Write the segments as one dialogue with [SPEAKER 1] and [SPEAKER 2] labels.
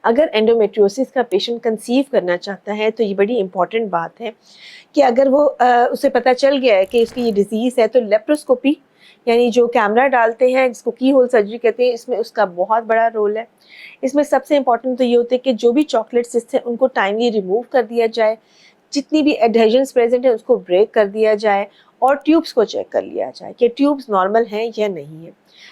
[SPEAKER 1] अगर एंडोमेट्रियोसिस का patient conceive करना चाहता है तो ये बड़ी इंपॉर्टेंट बात है कि अगर वो उसे पता चल गया है कि इसकी ये डिजीज़ है, तो लेप्रोस्कोपी यानी जो कैमरा डालते हैं जिसको की होल सर्जरी कहते हैं, इसमें उसका बहुत बड़ा रोल है। इसमें सबसे इम्पॉर्टेंट तो ये होता है कि जो भी चॉकलेट सिस्ट हैं उनको टाइमली रिमूव कर दिया जाए, जितनी भी एडहेजन्स प्रेजेंट है उसको ब्रेक कर दिया जाए और ट्यूब्स को चेक कर लिया जाए कि ट्यूब्स नॉर्मल हैं या नहीं है।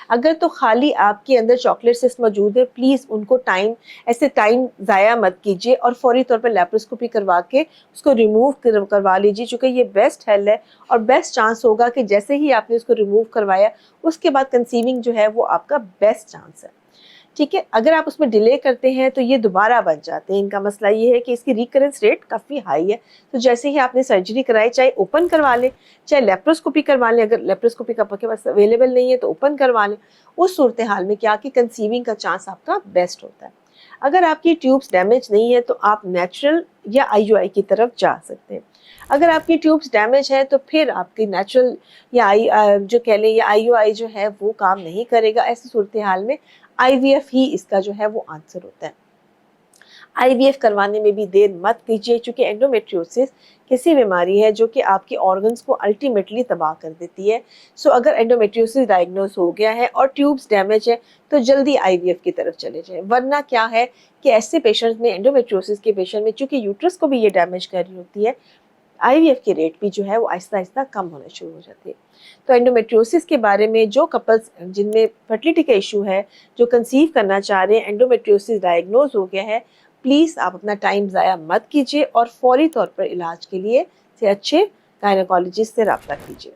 [SPEAKER 1] अगर तो खाली आपके अंदर चॉकलेट सिस्ट मौजूद है, प्लीज़ उनको टाइम ज़ाया मत कीजिए और फौरी तौर पर लेप्रोस्कोपी करवा के उसको रिमूव करवा लीजिए, चूँकि ये बेस्ट हेल्थ है और बेस्ट चांस होगा कि जैसे ही आपने उसको रिमूव करवाया उसके बाद कंसीविंग जो है वो आपका बेस्ट चांस है। ठीक है, अगर आप उसमें डिले करते हैं तो ये दोबारा बन जाते हैं। इनका मसला ये है कि इसकी रिकरेंस रेट काफ़ी हाई है। तो जैसे ही आपने सर्जरी कराई, चाहे ओपन करवा लें, चाहे लेप्रोस्कोपी करवा लें, अगर लेप्रोस्कोपी का आपके पास अवेलेबल नहीं है तो ओपन करवा लें, उस सूरत हाल में क्या कि कंसीविंग का चांस आपका बेस्ट होता है। अगर आपकी ट्यूब्स डैमेज नहीं है तो आप नेचुरल या आईयूआई की तरफ जा सकते हैं। अगर आपकी ट्यूब्स डैमेज है तो फिर आपकी नेचुरल या जो कह लें या आईयूआई जो है वो काम नहीं करेगा। ऐसी सूरत हाल में आईवीएफ ही इसका जो है वो आंसर होता है। आईवीएफ करवाने में भी देर मत कीजिए, क्योंकि एंडोमेट्रियोसिस किसी बीमारी है जो कि आपके ऑर्गन्स को अल्टीमेटली तबाह कर देती है। सो अगर एंडोमेट्रियोसिस डायग्नोस हो गया है और ट्यूब्स डैमेज है तो जल्दी आईवीएफ की तरफ चले जाएं। वरना क्या है कि ऐसे पेशेंट्स में, एंडोमेट्रियोसिस के पेशेंट में, चूँकि यूट्रस को भी ये डैमेज कर रही होती है, आईवीएफ की रेट भी जो है वो आहिस्ता आहिस्ता कम होना शुरू हो जाती है। तो एंडोमेट्रियोसिस के बारे में जो कपल्स जिनमें फर्टिलिटी का इशू है, जो कंसीव करना चाह रहे हैं, एंडोमेट्रियोसिस डायग्नोज हो गया है, प्लीज़ आप अपना टाइम ज़ाया मत कीजिए और फौरी तौर पर इलाज के लिए से अच्छे गायनेकोलॉजिस्ट से रब्ता कीजिए।